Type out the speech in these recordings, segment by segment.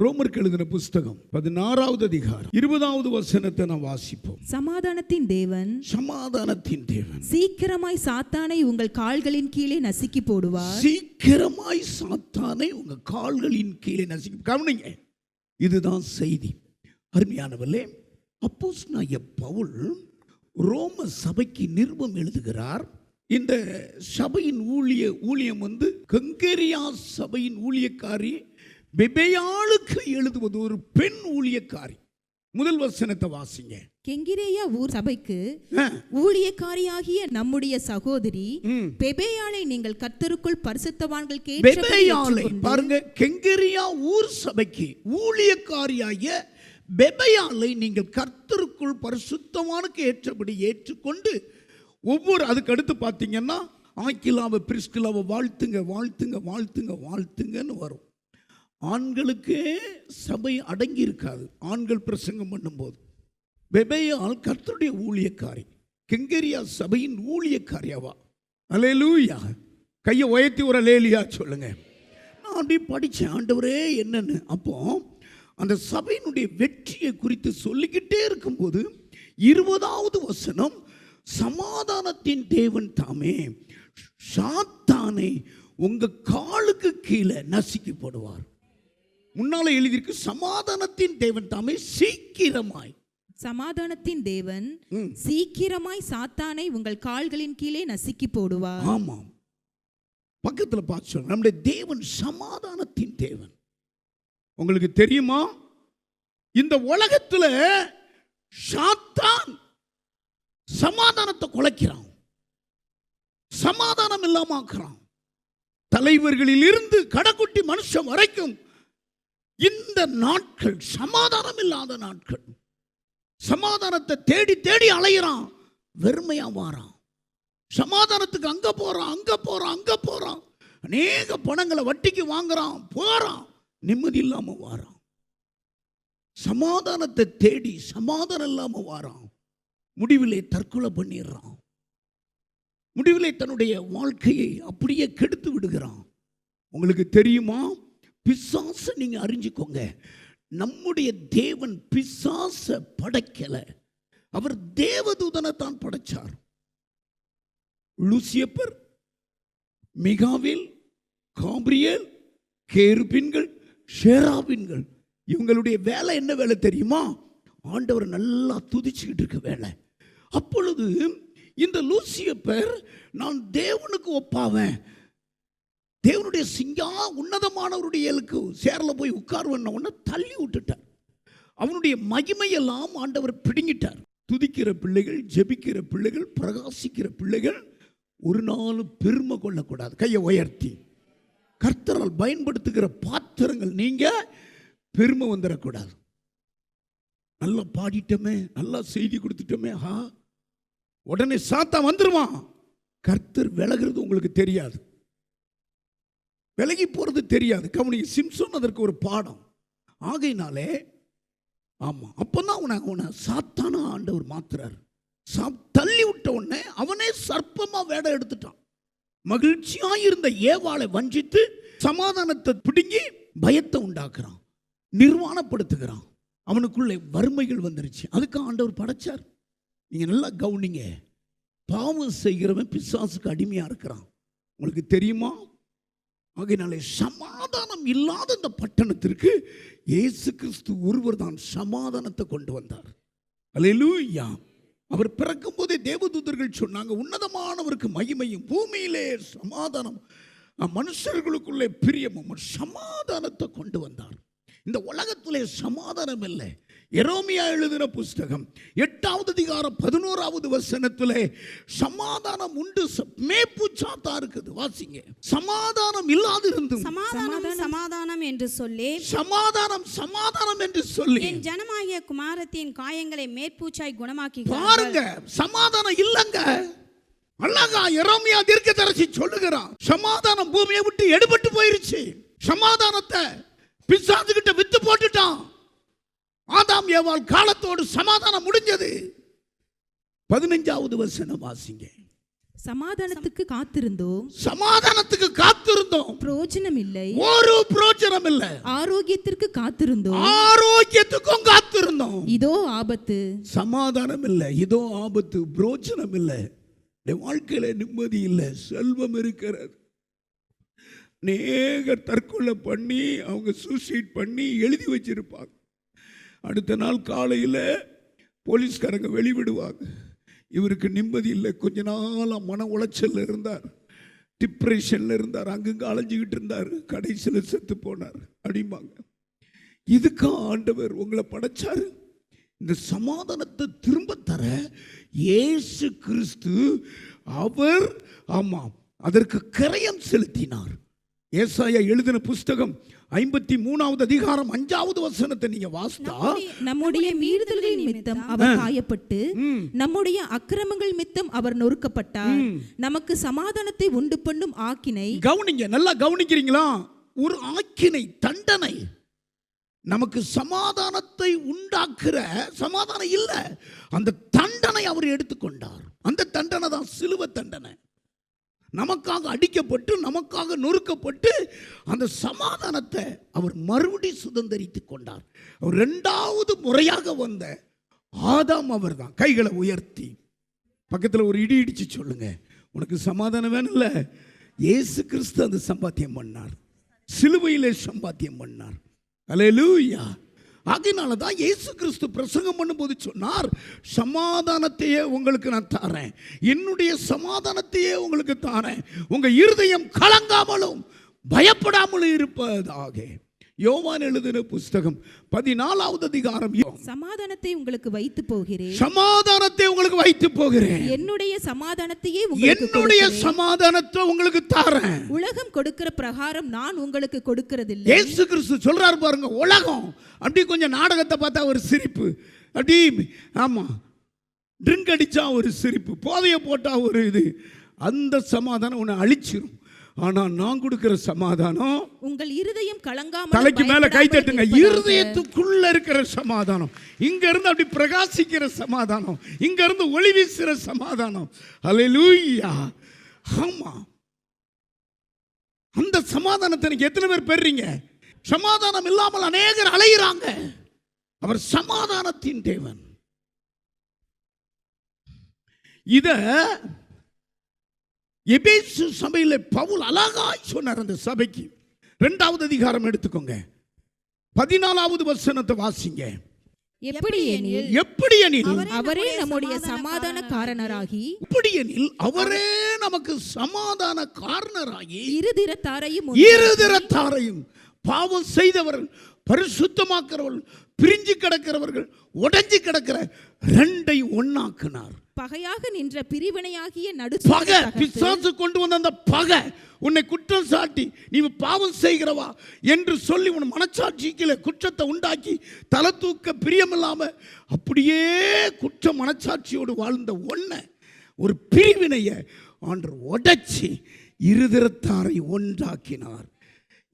ரோமருக்கு எழுதின புஸ்தகம் 16வது அதிகாரம் 20வது வசனத்தை நாம் வாசிப்போம். சமாதானத்தின் தேவன் சீக்கிரமாய் சாத்தானை உங்கள் கால்களின் கீழே நசுக்கி போடுவார். சீக்கிரமாய் சாத்தானை உங்க கால்களின் கீழே நசுக்கி. கவனிங்க, இதுதான் செய்தி. அருமையானவர்களே, அப்போஸ்தலனாகிய பவுல் ரோம சபைக்கு நிருபம் எழுதுகிறார். இந்த சபையின் ஊழியம் கெங்கேரியா சபையின் ஊழியக்காரி பெபேயாளுக்கு எழுதுவது ஒரு பெண் ஊழியக்காரி. முதல் வசனத்தை வாசிங்க. கெங்கிரேயா ஊர் சபைக்கு ஊழியக்காரியாகிய நம்முடைய சகோதரி பெபேயாளை நீங்கள் கர்த்தருக்குள் பரிசுத்தவான்கள் பெபேயாளை பாருங்க. கெங்கிரியா ஊர் சபைக்கு ஊழியக்காரியாகிய பெபேயாளை நீங்கள் கர்த்தருக்குள் பரிசுத்தவானுக்கு ஏற்றபடி ஏற்றுக்கொண்டு ஒவ்வொரு, அதுக்கு அடுத்து பார்த்தீங்கன்னா ஆக்கிலாவை பிரிஸ்கிலாவை வாழ்த்துங்க வாழ்த்துங்க வாழ்த்துங்க வாழ்த்துங்கன்னு வரும். ஆண்களுக்கே சபை அடங்கி இருக்காது. ஆண்கள் பிரசங்கம் பண்ணும்போது பெபேயாள் கர்த்தருடைய ஊழியக்காரி, கெங்கேரியா சபையின் ஊழியக்காரியாவா. அல்லேலூயா. கையை உயர்த்தி ஒரு அல்லேலூயா சொல்லுங்க. நான் அப்படி படித்தேன், ஆண்டவரே என்னன்னு. அப்போ அந்த சபையினுடைய வெற்றியை குறித்து சொல்லிக்கிட்டே இருக்கும்போது 20வது வசனம், சமாதானத்தின் தேவன் தாமே சாத்தானை உங்க காலுக்கு கீழே நசுக்கி போடுவார். முன்னால எழுதியிருக்கு, சமாதானத்தின் தேவன் தாமே சமாதானத்தின் தேவன் சீக்கிரமாய் சாத்தானை உங்கள் கால்களின் கீழே நசுக்கி போடுவார். ஆமாம், பக்கத்தில் பார்த்து சொல்லுங்க, நம்முடைய தேவன் சமாதானத்தின் தேவன். உங்களுக்கு தெரியுமா, இந்த உலகத்தில் சாத்தான் சமாதானத்தை குலைக்கிறான், சமாதானம் இல்லாம ஆக்குறான். தலைவர்களில் இருந்து கடைக்குட்டி மனுஷன் வரைக்கும் இந்த நாட்கள் சமாதானம் இல்லாத நாட்கள். சமாதானத்தை தேடி தேடி அலையிறான், வெறுமையா வாரான். சமாதானத்துக்கு அங்க போறான், அநேக பணங்களை வட்டிக்கு வாங்குறான், போறான், நிம்மதி இல்லாம வாரான். சமாதானத்தை தேடி சமாதானம் இல்லாம வாரான். முடிவிலே தற்கொலை பண்ணிடுறான். முடிவிலே தன்னுடைய வாழ்க்கையை அப்படியே கெடுத்து விடுகிறான். உங்களுக்கு தெரியுமா, பிசாச நீங்க அறிஞ்சுக்கோங்க, நம்முடைய தேவன் பிசாச படைக்கல, அவர் தேவதூதனை தான் படைச்சார். லூசியப்பர், மிகாவேல், காபிரியேல், கேருபீன்கள், ஷேராபீன்கள், இவங்களுடைய வேலை என்ன வேலை தெரியுமா? ஆண்டவர் நல்லா துதிச்சுக்கிட்டு இருக்க வேலை. அப்பொழுது இந்த லூசியப்பர், நான் தேவனுக்கு ஒப்பாவேன், தேவனுடைய உன்னதமானவருடைய சேர்ல போய் உட்கார்வன உடனே தள்ளி விட்டுட்டார். அவனுடைய மகிமையெல்லாம் ஆண்டவர் பிடுங்கிட்டார். துதிக்கிற பிள்ளைகள், ஜெபிக்கிற பிள்ளைகள், பிரகாசிக்கிற பிள்ளைகள் ஒரு நாளும் பெருமை கொள்ளக்கூடாது. கையை உயர்த்தி கர்த்தரால் பயன்படுத்துகிற பாத்திரங்கள், நீங்க பெருமை வந்துடக்கூடாது. நல்லா பாடிட்டோமே, நல்லா செய்தி கொடுத்துட்டோமே, உடனே சாத்தான் வந்துருவான். கர்த்தர் விலகிறது உங்களுக்கு தெரியாது, விலகி போறது தெரியாது. கவனிங்க, சிம்சோன் அதற்கு ஒரு பாடம். ஆகையினாலே ஆமா, அப்பதான் அவனை சாத்தான ஆண்டவர் மாத்துறாரு. தள்ளி விட்ட உடனே அவனே சர்ப்பமா வேடம் எடுத்துட்டான். மகிழ்ச்சியாயிருந்த ஏவாளை வஞ்சித்து சமாதானத்தை பிடுங்கி பயத்தை உண்டாக்குறான், நிர்வாணப்படுத்துகிறான். அவனுக்குள்ளே வறுமைகள் வந்துருச்சு. அதுக்கு ஆண்டவர் படைச்சார். நீங்க நல்லா கவனிங்க, பாவம் செய்கிறவன் பிசாசுக்கு அடிமையா இருக்கிறான். உங்களுக்கு தெரியுமா? ஆகையினாலே சமாதானம் இல்லாத இந்த பட்டணத்திற்கு இயேசு கிறிஸ்து ஒருவர் தான் சமாதானத்தை கொண்டு வந்தார். அல்லேலூயா. அவர் பிறக்கும் போதே தேவதூதர்கள் சொன்னாங்க, உன்னதமானவருக்கு மகிமையும் பூமியிலே சமாதானம், மனுஷர்களுக்குள்ளே பிரியமும். சமாதானத்தை கொண்டு வந்தார். இந்த உலகத்திலே சமாதானம் இல்லை. எரேமியா எழுதின புஸ்தகம் 8வது அதிகாரம் 11வது வசனத்திலே சமாதானம் உண்டு, மேப்பு சாத்தா இருக்குது. வாசிங்க. சமாதானம் இல்லாது இருந்தும் சமாதானம் என்று சொல்லி, சமாதானம் என்று சொல்லி என் ஜனமாகிய குமாரத்தின் காயங்களை மேற்பூச்சாய் குணமாக்கி. பாருங்க, சமாதானம் இல்லங்க. அழகா எரேமியா தீர்க்கதரிசி சொல்லுகிறான், சமாதானம் பூமியை விட்டு எடுபட்டு போயிருச்சு. சமாதானத்தை பிசாசுகிட்ட வித்து போட்டுட்டான். ஆதாம் ஏவாள் காலத்தோடு சமாதானம் முடிஞ்சது. 15வது வசனம் வாசிங்க. சமாதானத்துக்கு காத்திருந்தோம், சமாதானத்துக்கு காத்திருந்தோம், பிரயோஜனம் இல்லை. ஒரு பிரயோஜனம் இல்லை. ஆரோக்கியத்திற்கு காத்திருந்தோம், ஆரோக்கியத்துக்கும் காத்திருந்தோம், இதோ ஆபத்து. சமாதானம் இல்லை, இதோ ஆபத்து, பிரயோஜனம் இல்லை. என் வாழ்க்கையில நிம்மதி இல்லை. செல்வம் இருக்கிறது, அநேக தற்கொலை பண்ணி அவங்க சூசைட் பண்ணி எழுதி வச்சிருப்பாங்க. அடுத்த நாள் காலையில் போலீஸ்காரங்க வெளிவிடுவாங்க. இவருக்கு நிம்மதி இல்லை, கொஞ்ச நாளாக மன உளைச்சலில் இருந்தார், டிப்ரெஷனில் இருந்தார், அங்கங்கே அலைஞ்சிக்கிட்டு இருந்தார், கடைசியில் செத்து போனார் அப்படிம்பாங்க. இதுக்கும் ஆண்டவர் உங்களை படைச்சாரு. இந்த சமாதானத்தை திரும்ப தர இயேசு கிறிஸ்து அவர் அதற்கு கிரயம் செலுத்தினார். ஏசாயா எழுதின புஸ்தகம் 53வது அதிகாரம் 5வது வசனத்தை நீங்க வாசித்தா, நம்முடைய மீறுதல்கள் நிமித்தம் அவர் காயப்பட்டு, நம்முடைய அக்கிரமங்கள் நிமித்தம் அவர் நொறுக்கப்பட்டார். நமக்கு சமாதானத்தை உண்டு பண்ணும் ஆக்கினை. கவனிங்க, நல்லா கவனிக்கிறீங்களா? ஒரு ஆக்கினை, தண்டனை. நமக்கு சமாதானத்தை உண்டாக்குற சமாதானம் இல்லை, அந்த தண்டனை அவர் எடுத்துக்கொண்டார். அந்த தண்டனை தான் சிலுவை தண்டனை. நமக்காக அடிக்கப்பட்டு, நமக்காக நொறுக்கப்பட்டு, அந்த சமாதானத்தை அவர் மறுபடி சுதந்திரித்துக் கொண்டார். அவர் 2வது முறையாக வந்த ஆதாம் அவர் தான். கைகளை உயர்த்தி பக்கத்தில் ஒரு இடி இடிச்சு சொல்லுங்க, உனக்கு சமாதானம் வேணும்ல? இயேசு கிறிஸ்து அந்த சம்பாத்தியம் பண்ணார், சிலுவையிலே சம்பாத்தியம் பண்ணார். அல்லேலூயா. அதனால தான் இயேசு கிறிஸ்து பிரசங்கம் பண்ணும்போது சொன்னார், சமாதானத்தையே உங்களுக்கு நான் தரேன், என்னுடைய சமாதானத்தையே உங்களுக்கு தரேன், உங்க இருதயம் கலங்காமலும் பயப்படாமலும் இருப்பதாக. யோவான் எழுதின புஸ்தகம் 14வது அதிகாரம். சமாதானத்தை உங்களுக்கு வைத்து போகிறேன், சமாதானத்தை உங்களுக்கு வைத்து போகிறேன், என்னுடைய சமாதானத்தையே என்னுடைய சமாதானத்தை உங்களுக்கு தரேன். உலகம் கொடுக்கிற பிரகாரம் நான் உங்களுக்கு கொடுக்கிறதில்லை. இயேசு கிறிஸ்து சொல்றாரு பாருங்க, உலகம் அப்படி கொஞ்சம் நாடகத்தை பார்த்தா ஒரு சிரிப்பு, அப்படி ட்ரிங்க் அடிச்சா ஒரு சிரிப்பு, போதைய போட்டா ஒரு இது, அந்த சமாதானம் உன்னை அழிச்சிரும். ஆனா நான் கொடுக்கிற சமாதானம் உங்கள் இருதயம் கலங்காமல், தலைக்கு மேல கை தட்டுங்க, இருதயத்துக்குள்ள இருக்கிற சமாதானம், இங்க இருந்து அப்படி பிரகாசிக்கிற சமாதானம், இங்க இருந்து ஒளி வீசுற சமாதானம். அல்லேலூயா. ஆமா, அந்த சமாதானத்தை நீங்க எத்தனை பேர் பெறீங்க? சமாதானம் இல்லாமல் அநேகர் அலைகிறாங்க. அவர் சமாதானத்தின் தேவன். இத எபேசு சபையில பவுல் அழகாய் சொன்னார். அந்த சபைக்கு 2வது அதிகாரம் எடுத்துக்கோங்க, 14வது வசனத்தை வாசிங்க. எப்படி எனில் அவரே நம்முடைய சமாதான காரணராகி, எப்படியெனில் அவரே நமக்கு சமாதான காரணராகி, இருதிறத்தாரையும் பாவம் செய்தவர்கள், பரிசுத்தமாக்கிறவர்கள், பிரிஞ்சு கிடக்கிறவர்கள், உடைஞ்சு கிடக்கிற 2ஐ ஒன்னாக்குனார். பகையாக நின்ற பிரிவினையாகிய பகை, பிசாசு கொண்டு வந்த அந்த பகை, உன்னை குற்றம் சாட்டி நீ பாவம் செய்கிறவா என்று சொல்லி உன் மனச்சாட்சிக்கு குற்றத்தை உண்டாக்கி தலை தூக்க பிரியமில்லாம அப்படியே குற்ற மனச்சாட்சியோடு வாழ்ந்த ஒன்ன ஒரு பிரிவினைய ஆண்டவர் உடைச்சி இருதிறத்தாரை ஒன்றாக்கினார்.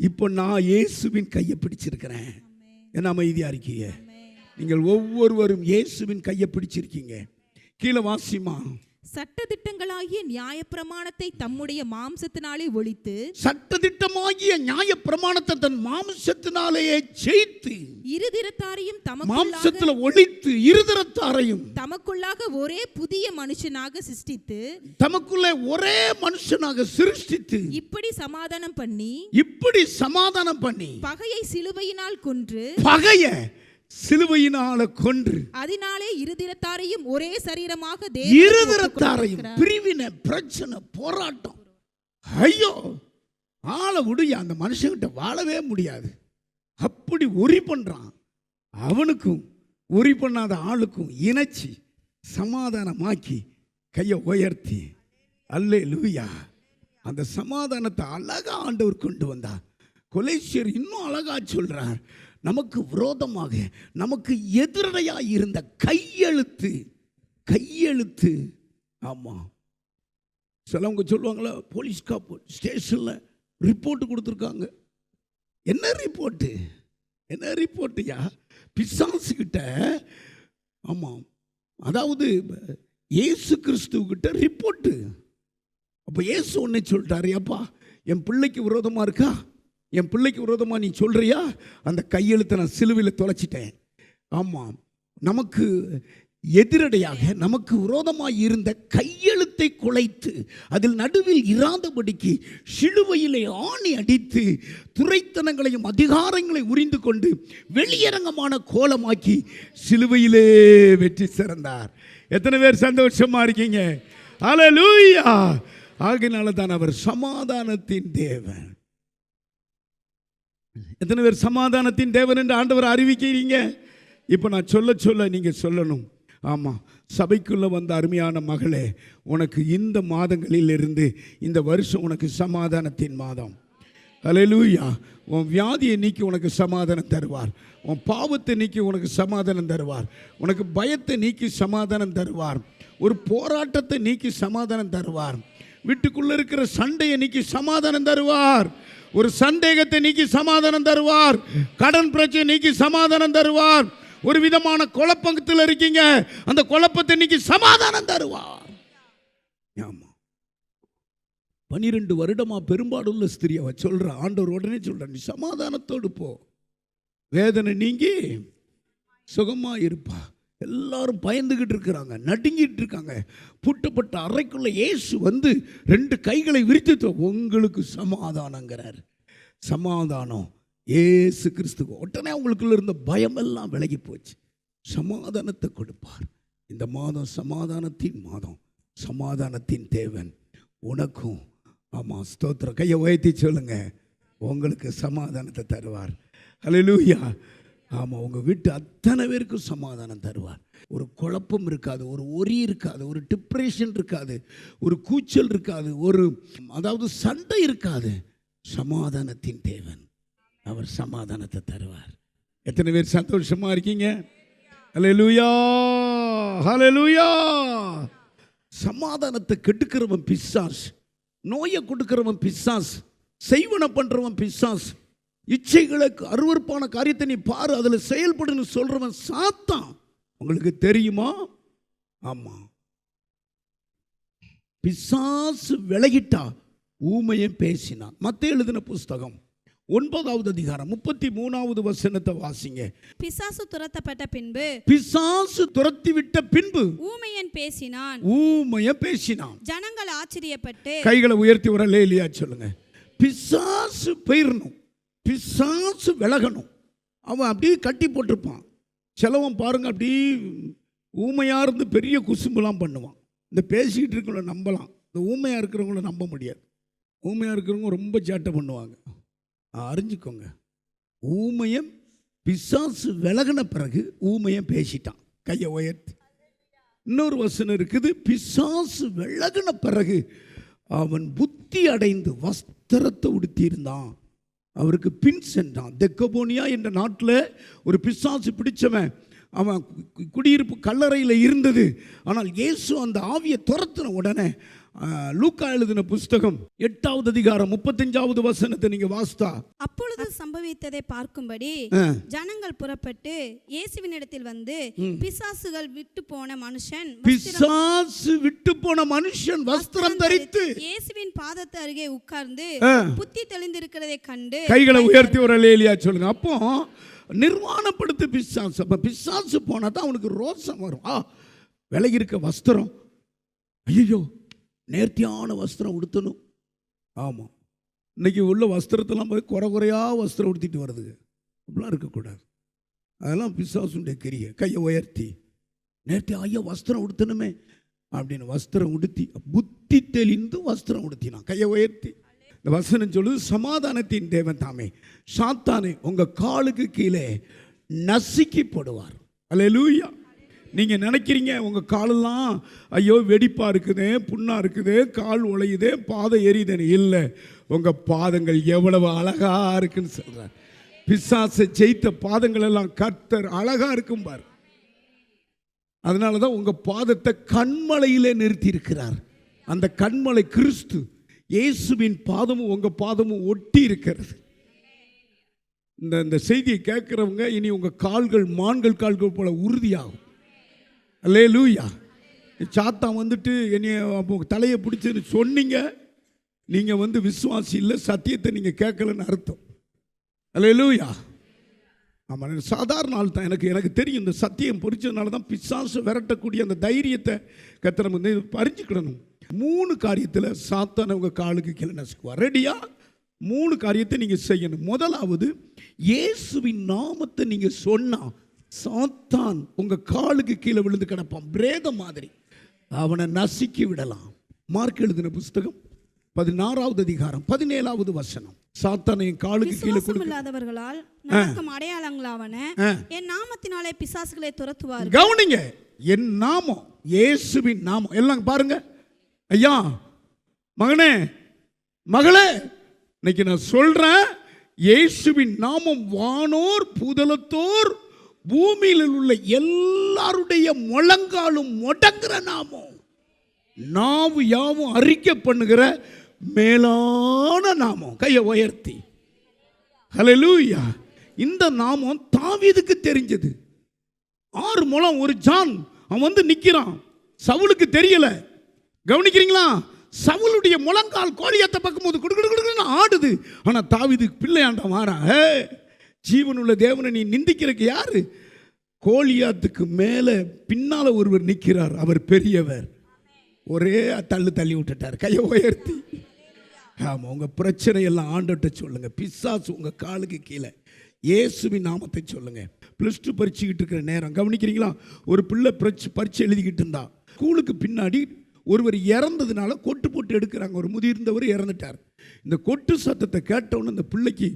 இப்போ நான் இயேசுவின் கையை பிடிச்சிருக்கிறேன். என்ன அமைதியா இருக்கீங்க? நீங்கள் ஒவ்வொருவரும் இயேசுவின் கையை பிடிச்சிருக்கீங்க. கீழே வாசிமா. சட்டதிட்டங்களாகிய நியாயப்பிரமாணத்தை தம்முடைய மாம்சத்தினாலே ஒழித்து, சட்டதிட்டமாகிய நியாயப்பிரமாணத்தை தன் மாம்சத்தினாலேயே ஜெயித்து, இருதிறத்தாரையும் மாம்சத்துல ஒழித்து இருதிறத்தாரையும் தமக்குள்ளாக ஒரே புதிய மனுஷனாக சிருஷ்டித்து, தமக்குள்ளே ஒரே மனுஷனாக சிருஷ்டித்து, இப்படி சமாதானம் பண்ணி பகையை சிலுவையினால் கொன்று, பகையை சிலுவையினால கொன்று, அதனாலே இருதிறத்தாரையும் ஒரே சரீரமாக, இருதிறத்தாரையும் பிரிவினை, பிரச்சனை, போராட்டம், ஐயோ ஆள விடுயா, அந்த மனுஷங்கிட்ட வாழவே முடியாது, அப்படி உரி பண்றான். அவனுக்கும் உரி பண்ணாத ஆளுக்கும் இணைச்சி சமாதானமாக்கி கையை உயர்த்தி, அல்லேலூயா, அந்த சமாதானத்தை அழகா ஆண்டவர் கொண்டு வந்தார். கொலைசியர் இன்னும் அழகா சொல்றார், நமக்கு விரோதமாக, நமக்கு எதிரடையாக இருந்த கையெழுத்து. ஆமா, சிலவங்க சொல்லுவாங்களா, போலீஸ் காப்பு ஸ்டேஷன்ல ரிப்போர்ட் கொடுத்துருக்காங்க. என்ன ரிப்போர்ட்டுயா? பிசாசுகிட்ட, ஆமாம், அதாவது இயேசு கிறிஸ்துவ கிட்ட ரிப்போர்ட்டு. அப்போ இயேசு ஒன்று சொல்லிட்டாரு, அப்பா என் பிள்ளைக்கு விரோதமாக இருக்கா, என் பிள்ளைக்கு விரோதமாக நீ சொல்கிறியா, அந்த கையெழுத்தை நான் சிலுவையில் தொலைச்சிட்டேன். ஆமாம், நமக்கு எதிரடையாக நமக்கு விரோதமாக இருந்த கையெழுத்தை குலைத்து அதில் நடுவில் இராதபடிக்கு சிலுவையிலே ஆணி அடித்து துரைத்தனங்களையும் அதிகாரங்களை உரிந்து கொண்டு வெளியரங்கமான கோலமாக்கி சிலுவையிலே வெற்றி சிறந்தார். எத்தனை பேர் சந்தோஷமா இருக்கீங்க? அல்லேலூயா. ஆகையினால தான் அவர் சமாதானத்தின் தேவன். எத்தனை பேர் சமாதானத்தின் தேவன் என்று ஆண்டவர் அறிவிக்கிறீங்க? இப்போ நான் சொல்ல நீங்கள் சொல்லணும். ஆமாம், சபைக்குள்ளே வந்த அருமையான மகளே, உனக்கு இந்த மாதங்களில் இருந்து இந்த வருஷம் உனக்கு சமாதானத்தின் மாதம். அல்லேலூயா. உன் வியாதியை நீக்கி உனக்கு சமாதானம் தருவார், உன் பாவத்தை நீக்கி உனக்கு சமாதானம் தருவார், உனக்கு பயத்தை நீக்கி சமாதானம் தருவார், ஒரு போராட்டத்தை நீக்கி சமாதானம் தருவார், வீட்டுக்குள்ளே இருக்கிற சண்டையை நீக்கி சமாதானம் தருவார், ஒரு சந்தேகத்தை நீக்கி சமாதானம் தருவார், கடன் பிரச்சனை நீக்கி சமாதானம் தருவார், ஒரு விதமான குழப்பத்தில் இருக்கீங்க, அந்த குழப்பத்தை நீக்கி சமாதானம் தருவார். ஆமா, 12 வருடமா பெரும்பாடுள்ள ஸ்திரீ அவ சொல்ற, ஆண்டவர் உடனே சொல்ற, நீ சமாதானத்தோடு போ, வேதனை நீங்கி சுகமா இருப்பா. எல்லாரும் பயந்துகிட்டு இருக்கிறாங்க, நடுங்கிட்டு இருக்காங்க. பூட்டப்பட்ட அறைக்குள்ள இயேசு வந்து 2 கைகளை விரித்து உங்களுக்கு சமாதானங்கிறார். சமாதானம் இயேசு கிறிஸ்துவ. உடனே அவங்களுக்குள்ள இருந்த பயமெல்லாம் விலகி போச்சு. சமாதானத்தை கொடுப்பார். இந்த மாதம் சமாதானத்தின் மாதம், சமாதானத்தின் தேவன் உனக்கும். ஆமாம், ஸ்தோத்திரம். கையை உயர்த்தி சொல்லுங்க, உங்களுக்கு சமாதானத்தை தருவார். அல்லேலூயா. ஆமாம், உங்கள் வீட்டு அத்தனை பேருக்கும் சமாதானம் தருவார். ஒரு குழப்பம் இருக்காது, ஒரு ஒரி இருக்காது, ஒரு டிப்ரெஷன் இருக்காது, ஒரு கூச்சல் இருக்காது, ஒரு அதாவது சண்டை இருக்காது. சமாதானத்தின் தேவன் அவர் சமாதானத்தை தருவார். எத்தனை பேர் சந்தோஷமா இருக்கீங்க? அல்லேலூயா, அல்லேலூயா. சமாதானத்தை கெடுக்கிறவன் பிசாஸ், நோயை கொடுக்கிறவன் பிசாஸ், செய்வன பண்றவன் பிசாஸ், இச்சைகளுக்கு அருவருப்பான காரியத்தை நீ பாரு, அதில் செயல்படுன்னு சொல்றவன் சாத்தான். உங்களுக்கு தெரியுமா? ஆமா, பிசாசு விலகிட்டா ஊமையை பேசினான். மத்தேயு எழுதின புஸ்தகம் 9வது அதிகாரம் 33வது வசனத்தை வாசிங்க. பிசாசு துரத்தப்பட்ட பின்பு, பிசாசு துரத்தி விட்ட பின்பு ஊமையன் பேசினான். ஊமையன் பேசினான். ஜனங்கள் ஆச்சரியப்பட்டு, கைகளை உயர்த்தி வர லேலியா சொல்லுங்க. பிசாசு போயிடணும், பிசாசு விலகணும். அவன் அப்படியே கட்டி போட்டிருப்பான். சிலவன் பாருங்க, அப்படி ஊமையா இருந்து பெரிய குசும்புலாம் பண்ணுவான். இந்த பேசிக்கிட்டு இருக்கிறவங்கள நம்பலாம், இந்த ஊமையா இருக்கிறவங்கள நம்ப முடியாது. ஊமையா இருக்கிறவங்க ரொம்ப சேட்டை பண்ணுவாங்க. அறிஞ்சுக்கோங்க, ஊமையம் பிசாசு விலகின பிறகு ஊமையம் பேசிட்டான். கையை உயர்த்தி. இன்னொரு வசனம் இருக்குது, பிசாசு விலகின பிறகு அவன் புத்தி அடைந்து வஸ்திரத்தை உடுத்தியிருந்தான், அவருக்கு பின் சென்றான். தெக்கப்போனியா என்ற நாட்டில் ஒரு பிசாசு பிடிச்சவன், அவன் குடியிருப்பு கல்லறையில் இருந்தது. ஆனால் இயேசு அந்த ஆவியை துரத்தின உடனே, லூக்கா எழுதின புஸ்தகம் 8வது அதிகாரம் 35வது வசனத்தை நீங்க வாசித்தா, அப்பொழுது சம்பவித்ததை பார்க்கும்படி ஜனங்கள் புறப்பட்டு இயேசுவினிடத்தில் வந்து, பிசாசுகள் விட்டு போன மனுஷன், பிசாசு விட்டு போன மனுஷன் வஸ்திரம் தரித்து இயேசுவின் பாதத்து அருகே உட்கார்ந்து புத்தி தெளிந்திருக்கிறதை கண்டு. கைகளை உயர்த்தி ஒரு அல்லேலூயா சொல்லுங்க. அப்போ நிர்வாணப்படுத்து பிசாசு. அப்ப பிசாசு போனா தான் அவனுக்கு ரோசம் வரும். விலகி இருக்க வஸ்திரம், ஐயோ நேர்த்தியான வஸ்திரம் உடுத்தணும். ஆமாம், இன்னைக்கு உள்ள வஸ்திரத்தெல்லாம் போய் குறையா வஸ்திரம் உடுத்திட்டு வருதுங்க. அப்படிலாம் இருக்கக்கூடாது, அதெல்லாம் பிசாசுடைய கிரியை. கையை உயர்த்தி நேர்த்தி, ஐயோ வஸ்திரம் உடுத்தணுமே அப்படின்னு வஸ்திரம் உடுத்தி, புத்தி தெளிந்து வஸ்திரம் உடுத்தினான். கையை உயர்த்தி. இந்த வசனம் சொல்லுது, சமாதானத்தின் தேவன் தாமே சாத்தானை உங்க காலுக்கு கீழே நசுக்கி போடுவார். அல்லேலூயா. நீங்கள் நினைக்கிறீங்க உங்கள் காலெல்லாம் ஐயோ வெடிப்பாக இருக்குதே, புண்ணாக இருக்குதே, கால் உழையுதே, பாதை எரியுதுன்னு. இல்லை, உங்கள் பாதங்கள் எவ்வளவு அழகாக இருக்குன்னு சொல்கிறார். பிசாசை ஜெயித்த பாதங்கள் எல்லாம் கர்த்தர் அழகாக இருக்கும் பார். அதனால தான் உங்கள் பாதத்தை கண்மலையிலே நிறுத்தி இருக்கிறார். அந்த கண்மலை கிறிஸ்து. இயேசுவின் பாதமும் உங்கள் பாதமும் ஒட்டி இருக்கிறது. இந்த செய்தியை கேட்குறவங்க இனி உங்கள் கால்கள் மான்கள் கால்கள் போல உறுதியாகும். அல்லேலூயா. சாத்தான் வந்துட்டு என்னைய தலையை பிடிச்சுன்னு சொன்னீங்க, நீங்கள் விசுவாசி இல்லை, சத்தியத்தை நீங்கள் கேட்கலன்னு அர்த்தம். அல்லேலூயா. ஆமாம், சாதாரண ஆள் தான். எனக்கு தெரியும், இந்த சத்தியம் பொறிச்சதுனால தான் பிசாசு விரட்டக்கூடிய அந்த தைரியத்தை கர்த்தர் வந்து அறிஞ்சிக்கிடணும். 3 காரியத்தில் சாத்தான் உங்கள் காலுக்கு கீழே நசுக்குவார். ரெடியா? 3 காரியத்தை நீங்கள் செய்யணும். முதலாவது, இயேசுவின் நாமத்தை நீங்கள் சொன்னா சாத்தான் உங்கள் காலுக்கு கீழே விழுந்து கிடப்பான், பிரேத மாதிரி. அவனை நசுக்கி விடலாம். மார்க் எழுதின புஸ்தகம் 16வது அதிகாரம் 17வது வசனம். சாத்தான் என் காலுக்கு கீழே இல்லாதவர்களால் நடக்கும் அடையாளங்களாவன என் நாமத்தினாலே பிசாசுகளை துரத்துவார். கவனிங்க, என் நாமம், இயேசுவின் நாமம். எல்லாம் பாருங்க. ஐயா, மகனே, மகளே, இன்னைக்கு நான் சொல்றேன், இயேசுவின் நாமம் வானோர் பூதலத்தோர் பூமியில் உள்ள எல்லாருடைய முழங்காலும் முடங்குற நாமம். நாவு யாவும் அறிக்கை பண்ணுகிற மேலான நாமம். கையை உயர்த்தி ஹல்லேலூயா. இந்த நாமம் தாவீதுக்கு தெரிஞ்சது. 6 முழம் ஒரு ஜான் அவன் நிக்கிறான். சவுலுக்கு தெரியல. கவனிக்கிறீங்களா? சவுலுடைய முழங்கால் கோலியாத்தை பார்க்கும்போது குடுகுடுன்னு ஆடுது. ஆனா தாவீது பிள்ளையாண்ட மாறான். ஜீவனுள்ள தேவனை நீ நிந்திக்கிறதுக்கு யாரு? கோலியாத்துக்கு மேல பின்னால ஒருவர் நிற்கிறார். அவர் பெரியவர். ஒரே தள்ளி விட்டுட்டார். கையை உயர்த்தி. ஆமா, உங்க பிரச்சனை எல்லாம் ஆண்டவர்கிட்ட சொல்லுங்க. பிசாசு உங்க காலுக்கு கீழே இயேசுவின் நாமத்தை சொல்லுங்க. +2 பரீட்சைக்கிட்டு இருக்கிற நேரம். கவனிக்கிறீங்களா? ஒரு பிள்ளை பரீட்சை எழுதிக்கிட்டு இருந்தா. ஸ்கூலுக்கு பின்னாடி ஒருவர் இறந்ததுனால கொட்டு போட்டு எடுக்கிறாங்க. ஒரு முதிர்ந்தவர் இறந்துட்டார். இந்த கொட்டு சத்தத்தை கேட்டவுடனே இந்த பிள்ளைக்கு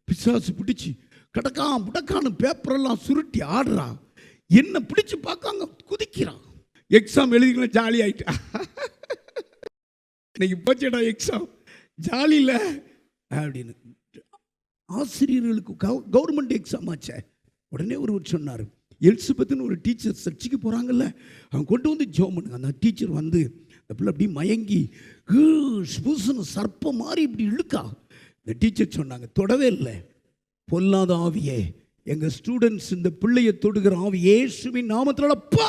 பிசாசு பிடிச்சி புடக்கான்னு பேப்பரெல்லாம் சுருட்டி ஆடுறா. என்ன பிடிச்சி பார்க்காங்க, குதிக்கிறான். எக்ஸாம் எழுதிக்கலாம், ஜாலி ஆயிட்டா. இன்னைக்கு போச்சேடா எக்ஸாம், ஜாலி இல்லை அப்படின்னு. ஆசிரியர்களுக்கு கவர்மெண்ட் எக்ஸாம் ஆச்சே. உடனே ஒருவர் சொன்னார், எலிசபெத்னு ஒரு டீச்சர் சர்ச்சைக்கு போகிறாங்கல்ல, அவங்க கொண்டு வந்து ஜோம் பண்ணுங்க. அந்த டீச்சர் அந்த பிள்ளை அப்படி மயங்கி சர்ப்பம் மாதிரி இப்படி இழுக்கா. இந்த டீச்சர் சொன்னாங்க, தொடவே இல்லை. பொல்லாத ஆவியே, எங்கள் ஸ்டூடெண்ட்ஸ் இந்த பிள்ளையை தொடுகிற ஆவி இயேசுவின் நாமத்தினால போ.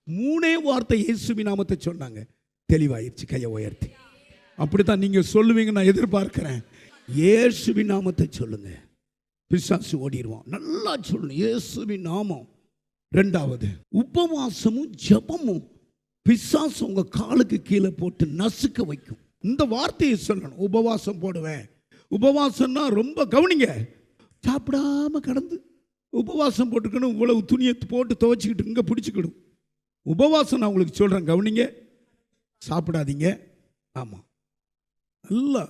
3 வார்த்தை இயேசுவின் நாமத்தை சொன்னாங்க. தெளிவாயிருச்சு. கையை உயர்த்தி. அப்படித்தான் நீங்க சொல்லுவீங்க, நான் எதிர்பார்க்கிறேன். இயேசுவின் நாமத்தை சொல்லுங்க, பிசாசு ஓடிடுவான். நல்லா சொல்லணும், இயேசுவின் நாமம். 2வது, உபவாசமும் ஜெபமும் பிசாசு உங்க காலுக்கு கீழே போட்டு நசுக்க வைக்கும். இந்த வார்த்தையை சொல்லணும். உபவாசம் போடுவேன். உபவாசம்னா ரொம்ப கவனிங்க, சாப்பிடாம கடந்து உபவாசம் போட்டுக்கணும். இவ்வளவு துணியை போட்டு துவைச்சிக்கிட்டு இங்கே பிடிச்சிக்கணும். உபவாசம் நான் உங்களுக்கு சொல்கிறேன், கவனிங்க. சாப்பிடாதீங்க. ஆமாம், நல்லா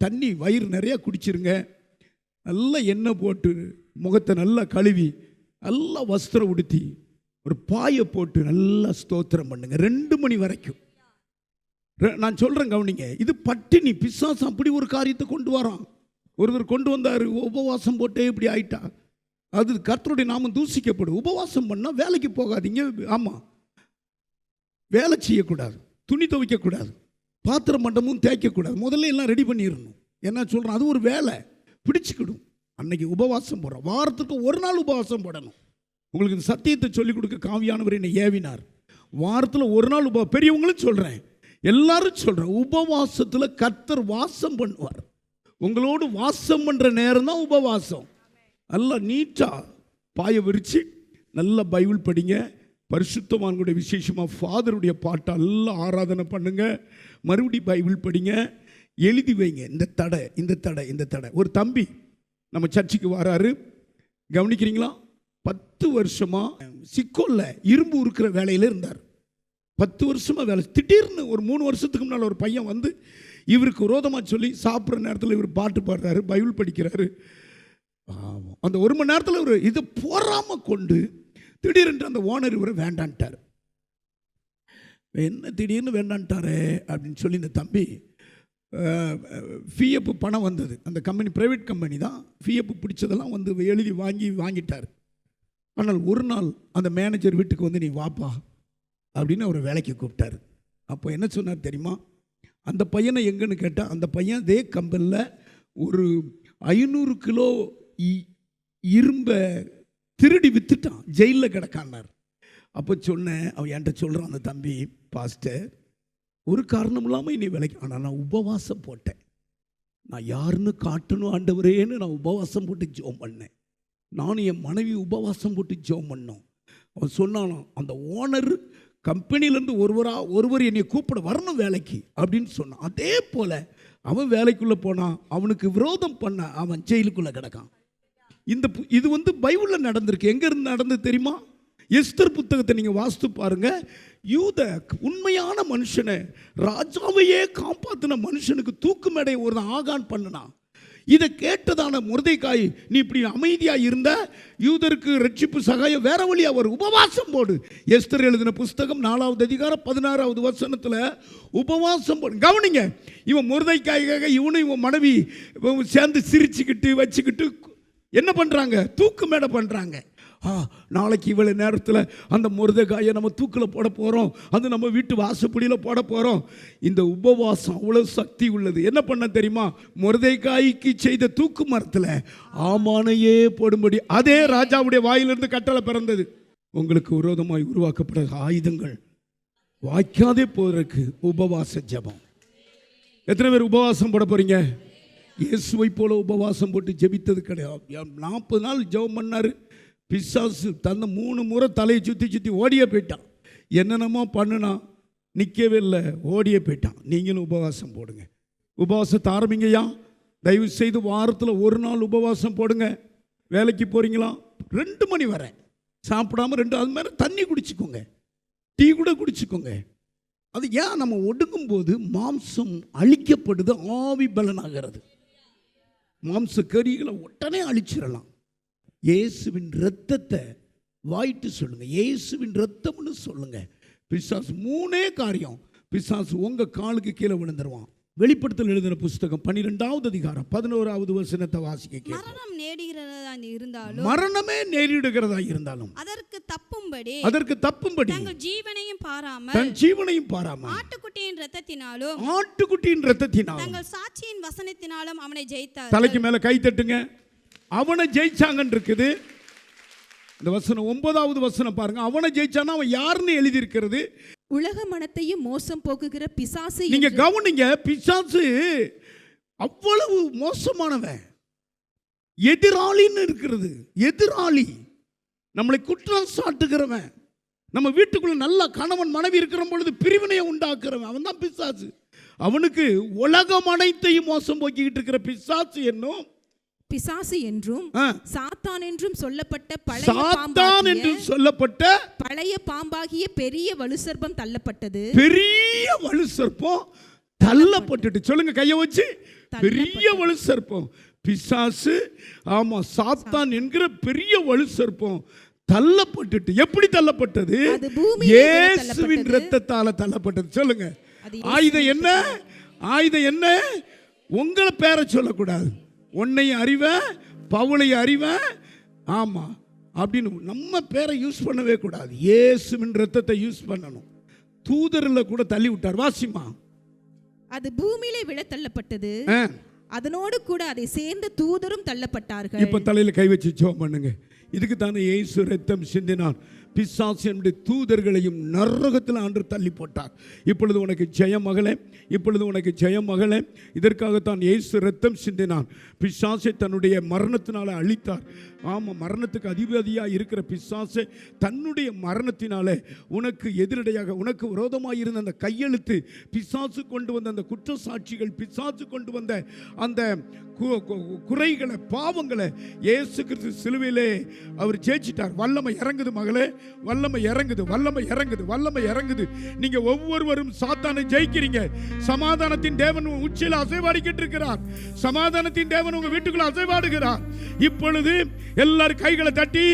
தண்ணி வயிறு நிறையா குடிச்சிருங்க. நல்லா எண்ணெய் போட்டு முகத்தை நல்லா கழுவி நல்லா வஸ்திரம் உடுத்தி ஒரு பாயை போட்டு நல்லா ஸ்தோத்திரம் பண்ணுங்க 2 மணி வரைக்கும். நான் சொல்கிறேன், கவனிங்க. இது பட்டினி. பிசாசு அப்படி ஒரு காரியத்தை கொண்டு வரான். ஒருவர் கொண்டு வந்தார், உபவாசம் போட்டே இப்படி ஆயிட்டா. அது கர்த்தருடைய நாமம் தூசிக்கப்படும். உபவாசம் பண்ணால் வேலைக்கு போகாதீங்க. ஆமாம், வேலை செய்யக்கூடாது, துணி துவைக்கக்கூடாது, பாத்திரம் மண்டமும் தேய்க்கக்கூடாது. முதல்ல எல்லாம் ரெடி பண்ணிடணும். என்ன சொல்கிறேன், அது ஒரு வேலை. பிடிச்சிக்கிடும். அன்னைக்கு உபவாசம் போடுறோம். வாரத்துக்கு 1 நாள் உபவாசம் போடணும். உங்களுக்கு இந்த சத்தியத்தை சொல்லிக் கொடுக்க காவியானவர் என்னை ஏவினார். வாரத்தில் 1 நாள் பெரியவங்களும் சொல்கிறேன், எல்லாரும் சொல்கிறேன், உபவாசத்தில் கர்த்தர் வாசம் பண்ணுவார். உங்களோடு வாசம் பண்ணுற நேரம் தான் உபவாசம். நல்லா நீட்டாக பாயை விரித்து நல்லா பைபிள் படிங்க. பரிசுத்தவான்களுடைய விசேஷமாக ஃபாதருடைய பாட்டை எல்லாம் ஆராதனை பண்ணுங்க. மறுபடியும் பைபிள் படிங்க, எழுதி வைங்க. இந்த தடை. ஒரு தம்பி நம்ம சர்ச்சுக்கு வராரு. கவனிக்கிறீங்களா? 10 வருஷமாக சிக்கோல்ல இரும்பு இருக்கிற வேலையில் இருந்தார். 10 வருஷமாக வேலை. திடீர்னு ஒரு 3 வருஷத்துக்கு முன்னால் ஒரு பையன் வந்து இவருக்கு விரோதமாக சொல்லி சாப்பிட்ற நேரத்தில் இவர் பாட்டு பாடுறாரு, பைபிள் படிக்கிறாரு. அந்த 1 மணி நேரத்தில் இவர் இதை போறாமல் கொண்டு திடீரென்று அந்த ஓனர் இவரை வேண்டான்ட்டார். என்ன திடீர்னு வேண்டான்ட்டாரு அப்படின்னு சொல்லி இந்த தம்பி ஃபிஎஃப் பணம் வந்தது. அந்த கம்பெனி ப்ரைவேட் கம்பெனி தான். ஃபிஎஃப் பிடிச்சதெல்லாம் வந்து எழுதி வாங்கிட்டார். ஆனால் ஒரு நாள் அந்த மேனேஜர் வீட்டுக்கு வந்து நீ வாப்பா அப்படின்னு அவரை வேலைக்கு கூப்பிட்டாரு. அப்போ என்ன சொன்னார் தெரியுமா? அந்த பையனை எங்கன்னு கேட்டால், அந்த பையன் அதே கம்பெனியில் ஒரு 500 கிலோ இரும்பை திருடி வித்துட்டான், ஜெயிலில் கிடக்கான்னார். அப்போ சொன்னேன், அவன் என்கிட்ட சொல்கிறான், அந்த தம்பி, பாஸ்டர் ஒரு காரணம் இல்லாமல் என்னை வேலைக்கு, ஆனால் நான் உபவாசம் போட்டேன். நான் யாருன்னு காட்டணும் ஆண்டவரேன்னு நான் உபவாசம் போட்டு ஜெபம் பண்ணேன். நானும் என் மனைவி உபவாசம் போட்டு ஜெபம் பண்ணோம். அவன் சொன்னானோ, அந்த ஓனர் கம்பெனிலேருந்து ஒருவர் என்னை கூப்பிட வரணும் வேலைக்கு அப்படின்னு சொன்னான். அதே போல் அவன் வேலைக்குள்ளே போனான். அவனுக்கு விரோதம் பண்ண அவன் ஜெயிலுக்குள்ளே கிடக்கான். இது பைபிளில் நடந்திருக்கு. எங்கேருந்து நடந்தது தெரியுமா? எஸ்தர் புத்தகத்தை நீங்கள் வாசித்து பாருங்க. யூத உண்மையான மனுஷனை, ராஜாவையே காப்பாற்றின மனுஷனுக்கு தூக்கு மேடை ஒரு ஆகான் பண்ணினான். இதை கேட்டதான மொர்தெகாய், நீ இப்படி அமைதியாக இருந்த யூதருக்கு ரட்சிப்பு சகாயம் வேற வழி, அவர் உபவாசம் போடு. எஸ்தர் எழுதின புஸ்தகம் 4வது அதிகாரம் 16வது வசனத்தில் உபவாசம் போடு. கவனிங்க, இவன் மொர்தெகாய்க்காக இவனும் இவன் மனைவி சேர்ந்து சிரிச்சுக்கிட்டு வச்சுக்கிட்டு என்ன பண்ணுறாங்க? தூக்கு மேடை பண்ணுறாங்க. நாளைக்கு இவ்வளவு நேரத்தில் அந்த மொர்தெகாயை நம்ம தூக்கில் போட போகிறோம், அது நம்ம வீட்டு வாசப்படியில் போட போகிறோம். இந்த உபவாசம் அவ்வளோ சக்தி உள்ளது. என்ன பண்ண தெரியுமா? மொர்தெகாய்க்கு செய்த தூக்கு மரத்தில் ஆமானையே போடும்படி அதே ராஜாவுடைய வாயிலிருந்து கட்டளை பிறந்தது. உங்களுக்கு விரோதமாய் உருவாக்கப்படுற ஆயுதங்கள் வாய்க்காதே போவதற்கு உபவாச ஜெபம். எத்தனை பேர் உபவாசம் போட போறீங்க? இயேசுவை போல உபவாசம் போட்டு ஜெபித்தது கிடையாது. 40 நாள் ஜெபம் பண்ணார். பிசாசு தந்த 3 முறை தலையை சுற்றி ஓடியே போயிட்டான். என்னென்னமோ பண்ணுனா நிற்கவே இல்லை, ஓடியே போயிட்டான். நீங்களும் உபவாசம் போடுங்க. உபவாசத்தை ஆரம்பிங்கய்யா. தயவு செய்து வாரத்தில் 1 நாள் உபவாசம் போடுங்க. வேலைக்கு போகிறீங்களா 2 மணி வரை சாப்பிடாம 2 அது மாதிரி தண்ணி குடிச்சுக்கோங்க, டீ கூட குடிச்சுக்கோங்க. அது ஏன்? நம்ம ஒடுங்கும் போது மாம்சம் அழிக்கப்படுது, ஆவி பலனாகிறது. மாம்ச கறிகளை உடனே அழிச்சிடலாம். இயேசுவின் இரத்தத்தை வாயிட்டு சொல்லுங்க, இயேசுவின் இரத்தம்னு சொல்லுங்க. பிசாசு 3 காரியம். பிசாசு உங்க காலுக்கு கீழே விழுந்துருவான். வெளிப்படுத்தல் எழுதின புஸ்தகம் 12வது அதிகாரம் 11வது வசனத்தை வாசிக்க. மரணம் நேரிடுகிறதா இருந்தாலும், மரணமே நேரிடுகிறதா இருந்தாலும் அதற்கு தப்பும்படி தங்கள் ஜீவனையும் பாராமல் ஆட்டுக்குட்டியின் இரத்தத்தினாலும் தங்கள் சாட்சியின் வசனத்தினாலும் அவனை ஜெயித்தார். தலைக்கு மேல கை தட்டுங்க. அவனை ஜெயிச்சாங்கன்னு இருக்குது. இந்த வசனம் 9வது வசனம் பாருங்க. அவனை ஜெயிச்சானா அவன் யாருன்னு எழுதி இருக்கிறது? உலக மனத்தையும் மோசம் போக்குகிற பிசாசு. நீங்க கவனிங்க, பிசாசு அவ்வளவு மோசமானவன். எதிராளின்னு இருக்கிறது. எதிராளி, நம்மளை குற்றம் சாட்டுகிறவன், நம்ம வீட்டுக்குள்ள நல்ல கணவன் மனைவி இருக்கிற பொழுது பிரிவினையை உண்டாக்குறவன், அவன் தான் பிசாசு. அவனுக்கு உலகம் அனைத்தையும் மோசம் போக்கிக்கிட்டு இருக்கிற பிசாசு என்னும் பிசாசு என்றும் சாத்தான் என்றும் சொல்லப்பட்ட பழைய பாம்பாகிய பெரிய வலுசர்ப்பம் தள்ளப்பட்டது. பெரிய வலுசர்ப்பம் தள்ளப்பட்டுட்டு, சொல்லுங்க கையை வச்சு, பெரிய வலுசர்ப்பம் பிசாசு. ஆமா, சாத்தான் என்கிற பெரிய வலுசர்ப்பம் தள்ளப்பட்டுட்டு. எப்படி தள்ளப்பட்டது? இயேசுவின் இரத்தத்தால தள்ளப்பட்டது. சொல்லுங்க. ஆயுதம் என்ன? ஆயுதம் என்ன? உங்களை பேரை சொல்லக்கூடாது. உன்னையும் அறிவேன், பவுலையும் அறிவேன், ஆமா அப்படின்னு நம்ம பேரை யூஸ் பண்ணவே கூடாது. இயேசுவின் இரத்தத்தை யூஸ் பண்ணணும். தூதரில் கூட தள்ளி விட்டார். வாசிமா. அது பூமியிலே விழ தள்ளப்பட்டது, அதனோடு கூட அதை சேர்ந்த தூதரும் தள்ளப்பட்டார்கள். இப்ப தலையில கை வச்சு ஜெபம் பண்ணுங்க. இதுக்கு தானே இயேசு ரத்தம் சிந்தினார். பிசாசினுடைய தூதர்களையும் நரகத்தில் ஆண்டு தள்ளி போட்டார். இப்பொழுது உனக்கு ஜெயம் மகளே, இப்பொழுது உனக்கு ஜெயம் மகளே. இதற்காகத்தான் இயேசு ரத்தம் சிந்தினார். பிசாசை தன்னுடைய மரணத்தினால அழித்தார். ஆமாம், மரணத்துக்கு அதிபதியாக இருக்கிற பிசாசை தன்னுடைய மரணத்தினாலே உனக்கு எதிரடையாக, உனக்கு விரோதமாக இருந்த அந்த கையெழுத்து, பிசாசு கொண்டு வந்த அந்த குற்றச்சாட்சிகள், பிசாசு கொண்டு வந்த அந்த குறைகளை, பாவங்களை இயேசு கிறிஸ்து சிலுவையிலே அவர் ஜெயிச்சிட்டார். வல்லமை இறங்குது மகளே, வல்லமை இறங்குது, வல்லமை இறங்குது, வல்லமை இறங்குது. நீங்க ஒவ்வொருவரும் சாத்தானை ஜெயிக்கிறீங்க. சமாதானத்தின் தேவன் உச்சியில் அசைவாடிக்கிட்டு இருக்கிறார். சமாதானத்தின் தேவன் உங்க வீட்டுக்குள்ள அசைவாடுகிறார். இப்பொழுது எல்லாரும் கைகளை தட்டி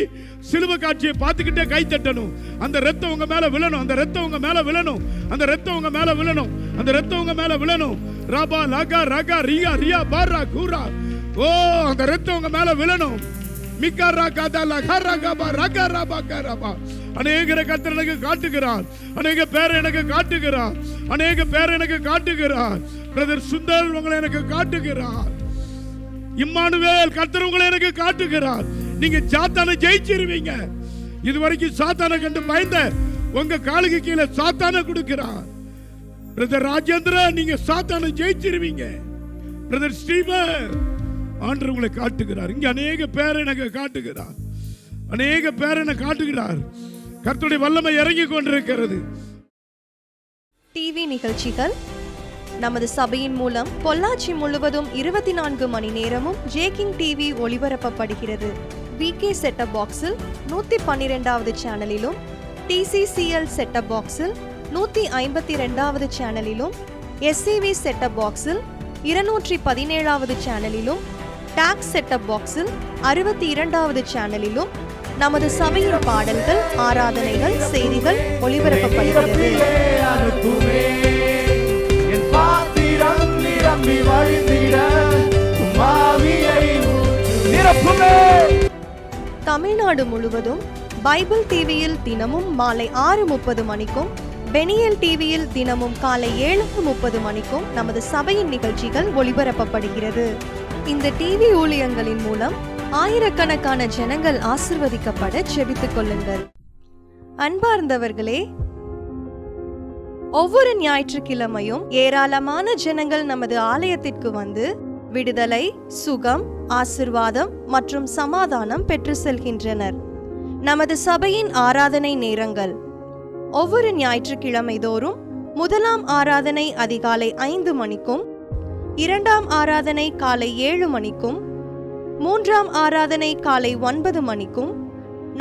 சிலுவை காட்சியை பார்த்துக்கிட்டே கை தட்டணும். அந்த ரத்தம் உங்க மேல விழணும், அந்த ரத்தம் உங்க மேல விழணும், அந்த ரத்தம் உங்க மேல விழணும், அந்த ரத்தம் உங்க மேல விழணும். ராபா லகா ரகா ரியா ரியா பாரா கூரா. ஓ, அந்த ரத்தம் உங்க மேல விழணும். மிக்கரா கதா லகா ரகா பா ரகா ரபா கரபா. அநேக கர்த்தர் எனக்கு காட்டுகிறார், அநேக பேர் எனக்கு காட்டுகிறார், அநேக பேர் எனக்கு காட்டுகிறார். பிரதர் சுந்தர் உங்களை எனக்கு காட்டுகிறார். இம்மானுவேல் கர்த்தர் உங்களை எனக்கு காட்டுகிறார். நீங்க சாத்தானை ஜெயிச்சிருவீங்க. இதுவரைக்கும் சாத்தானை கண்டு பயந்த உங்க காலுக்கு கீழே சாத்தானை கொடுக்கிறார். பிரதர் ராஜேந்திரா, நீங்க சாத்தானை ஜெயிச்சிருவீங்க. பிரதர் ஸ்டீவன், ஆண்டவர் உங்களை காட்டுகிறார். இங்க அநேக பேரை எனக்கு காட்டுகிறார், அநேக பேரை எனக்கு காட்டுகிறார். கர்த்தருடைய வல்லமை இறங்கி கொண்டிருக்கிறது. டிவி நிகழ்ச்சிகள் நமது சபையின் மூலம் பொள்ளாச்சி முழுவதும் 24 மணி நேரமும் ஜேகிங் டிவி ஒளிபரப்பப்படுகிறது. விகே செட்டப் பாக்ஸில் 112வது சேனலிலும், டிசிசிஎல் செட்டப் பாக்ஸில் 152வது சேனலிலும், எஸ்சிவி செட்டப் பாக்ஸில் 217வது சேனலிலும், டாக்ஸ் செட்டப் பாக்ஸில் 62வது சேனலிலும் நமது சபையின் பாடல்கள், ஆராதனைகள், செய்திகள் ஒளிபரப்பப்படுகிறது. தமிழ்நாடு முழுவதும் பைபிள் டிவியில் தினமும் மாலை 6:30 மணிக்கும், பெனியல் டிவியில் தினமும் காலை 7:30 மணிக்கும் நமது சபையின் நிகழ்ச்சிகள் ஒளிபரப்பப்படுகிறது. இந்த டிவி ஊழியங்களின் மூலம் ஆயிரக்கணக்கான ஜனங்கள் ஆசிர்வதிக்கப்பட ஜெபித்துக் கொள்ளுங்கள். அன்பார்ந்தவர்களே, ஒவ்வொரு ஞாயிற்றுக்கிழமையும் ஏராளமான ஜனங்கள் நமது ஆலயத்திற்கு வந்து விடுதலை, சுகம், ஆசிர்வாதம் மற்றும் சமாதானம் பெற்று செல்கின்றனர். நமது சபையின் ஆராதனை நேரங்கள்: ஒவ்வொரு ஞாயிற்றுக்கிழமை தோறும் முதலாம் ஆராதனை அதிகாலை 5 மணிக்கும், 2ஆம் ஆராதனை காலை 7 மணிக்கும், 3ஆம் ஆராதனை காலை 9 மணிக்கும்,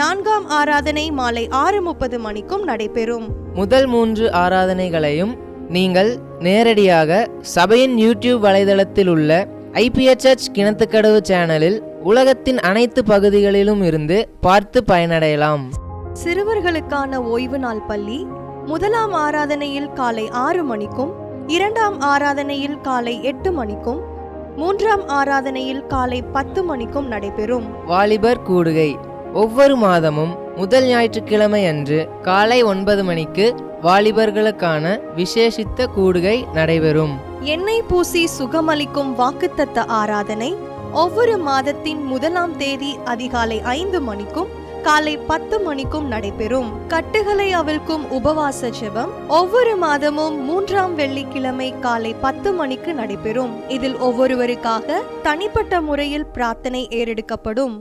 4ஆம் ஆராதனை மாலை 6:30 மணிக்கும் நடைபெறும். முதல் 3 ஆராதனைகளையும் நீங்கள் நேரடியாக சபையின் யூடியூப் வலைதளத்தில் உள்ள IPHH கிணத்துக்கடவு சேனலில் உலகத்தின் அனைத்து பகுதிகளிலும் இருந்து பார்த்து பயனடையலாம். சிறுவர்களுக்கான ஓய்வு நாள் பள்ளி முதலாம் ஆராதனையில் காலை 6 மணிக்கும், 2ஆம் ஆராதனையில் காலை 8 மணிக்கும், 3ஆம் ஆராதனையில் காலை 10 மணிக்கும் நடைபெறும். வாலிபர் கூடுகை ஒவ்வொரு மாதமும் முதல் ஞாயிற்றுக்கிழமை அன்று காலை 9 மணிக்கு வாலிபர்களுக்கான விசேஷித்த கூடுகை நடைபெறும். எண்ணெய் பூசி சுகமளிக்கும் வாக்குத்தத்த ஆராதனை ஒவ்வொரு மாதத்தின் 1ஆம் தேதி அதிகாலை 5 மணிக்கும் காலை 10 மணிக்கும் நடைபெறும். கட்டுகளை அவிழ்க்கும் உபவாச ஜெபம் ஒவ்வொரு மாதமும் 3ஆம் வெள்ளிக்கிழமை காலை 10 மணிக்கு நடைபெறும். இதில் ஒவ்வொருவருக்காக தனிப்பட்ட முறையில் பிரார்த்தனை ஏறெடுக்கப்படும்.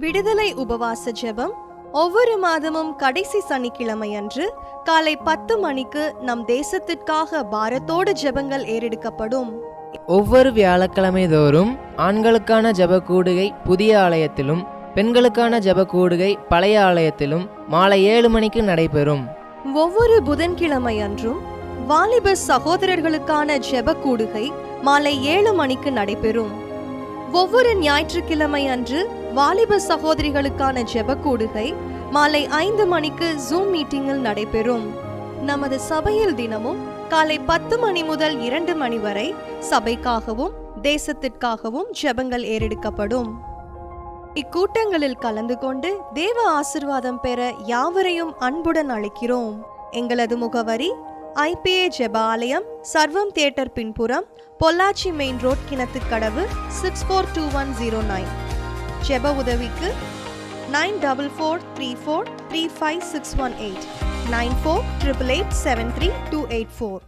விடுதலை உபவாச ஜெபம் ஒவ்வொரு மாதமும் கடைசி சனிக்கிழமை அன்று காலை 10 மணிக்கு நம் தேசத்திற்காக பாரத்தோடு ஜெபங்கள் ஏறெடுக்கப்படும். ஒவ்வொரு வியாழக்கிழமை தோறும் ஆண்களுக்கான ஜெப கூடுகை புதிய ஆலயத்திலும், பெண்களுக்கான ஜெப கூடுகை பழைய ஆலயத்திலும் மாலை 7 மணிக்கு நடைபெறும். ஒவ்வொரு புதன்கிழமை அன்றும் வாலிப சகோதரர்களுக்கான ஜெப கூடுகை மாலை 7 மணிக்கு நடைபெறும். ஒவ்வொரு ஞாயிற்றுக்கிழமை அன்று வாலிப சகோதரிகளுக்கான ஜெப கூடுகை மாலை 5 மணிக்கு ஜூம் மீட்டிங்கில் நடைபெறும். நமது சபையில் தினமும் காலை 10 மணி முதல் 2 மணி வரை சபைக்காகவும் தேசத்திற்காகவும் ஜெபங்கள் ஏறெடுக்கப்படும். இக்கூட்டங்களில் கலந்து கொண்டு தேவ ஆசிர்வாதம் பெற யாவரையும் அன்புடன் அழைக்கிறோம். எங்களது முகவரி: IPA ஜெப ஆலயம், சர்வம் தியேட்டர் பின்புறம், பொள்ளாச்சி மெயின் ரோட், கிணத்துக்கடவு, 642109. ஜெப உதவிக்கு 9443435618 9488873284.